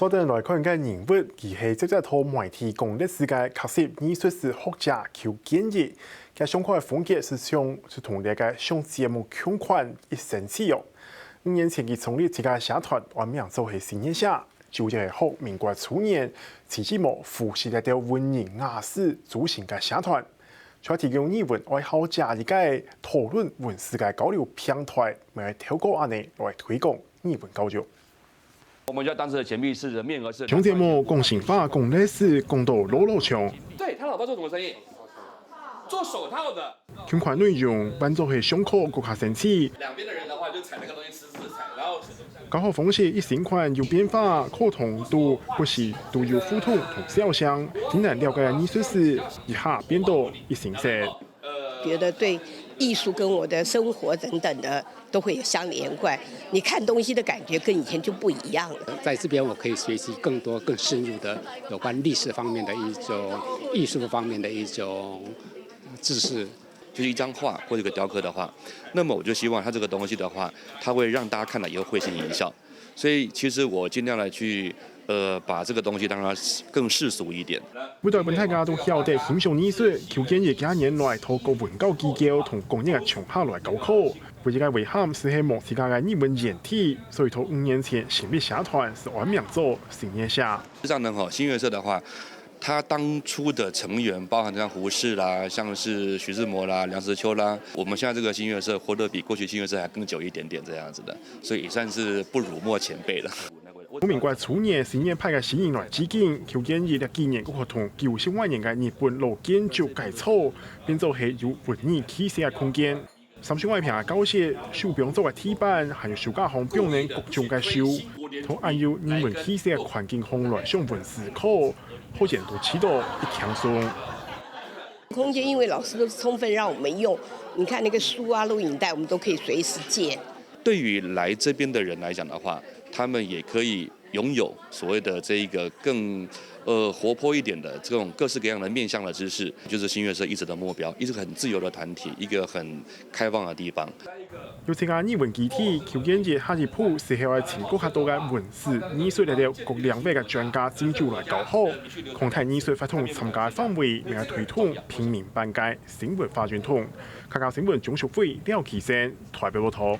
所等来看嘅人物，佢係即係套媒體公歷史嘅學習藝術史學者邱建業，佢上課嘅風格是同呢個上節目相關一線之用。5年前佢創立這個社團，原名做係新月社，就係學民國初年，徐志摩扶持嚟到文人雅士組成嘅社團，再提供語文愛好者一個討論文史嘅交流平台，嚟透過安尼來推廣語文教育。我們要當時的錢幣式的面額是。上節目講刑法、講歷史，講到老強。對他老爸做什麼生意？做手套的。全款內容扮作係上課顧客生氣。兩邊的人的話就踩那個東西吃，然後。搞好方式一新款有變化，可同度不是都有互動同肖像，竟然了解藝術史，一下變到一形式。覺得對藝術跟我的生活等等的都會有相連貫，你看東西的感覺跟以前就不一樣了。在這邊我可以學習更多更深入的有關歷史方面的一種藝術方面的一種知識。就是一張畫或者一個雕刻的話，那麼我就希望它這個東西的話，它會讓大家看了以後會心一笑。所以其實我盡量來去把這個東西讓它更世俗一點。每代本大家都曉得欣賞藝術，邱建業幾年來透過文教機構同公益嘅場合來教課，為一個遺憾是希望自家嘅語文演體，所以從5年前成立社團是原名做新月社。實際上呢，新月社的話，他當初的成員包含像胡適啦，像是徐志摩啦、梁實秋啦，我們現在這個新月社活得比過去新月社還更久一點點，這樣子的，所以也算是不辱沒前輩了。民國初年，新月派嘅新人來致敬，邱建業嘅紀念嗰個同90萬年嘅日本老建築改造，變做係有文藝氣息嘅空間。30萬平嘅教室，手柄做嘅地板，還有書架旁表面各種嘅書，同按有人文氣息嘅環境空來上文思考，好人都起到一輕鬆。空間因為老師都充分讓我們用，你看那個書啊、錄影帶，我們都可以隨時借。對於來這邊的人來講的話，他們也可以擁有所謂的這一個更活潑一點的這種各式各樣的面向的知識，就是新月社一直的目標，一直很自由的團體，一個很開放的地方。有這個語文基地，邱建業下一步是後來請更加多嘅文史藝術嚟到各兩邊嘅專家進駐來搞好，擴大藝術發通參加範圍，嚟推動平民辦街新文化傳統。客家新聞鍾淑輝、廖啟生台北報道。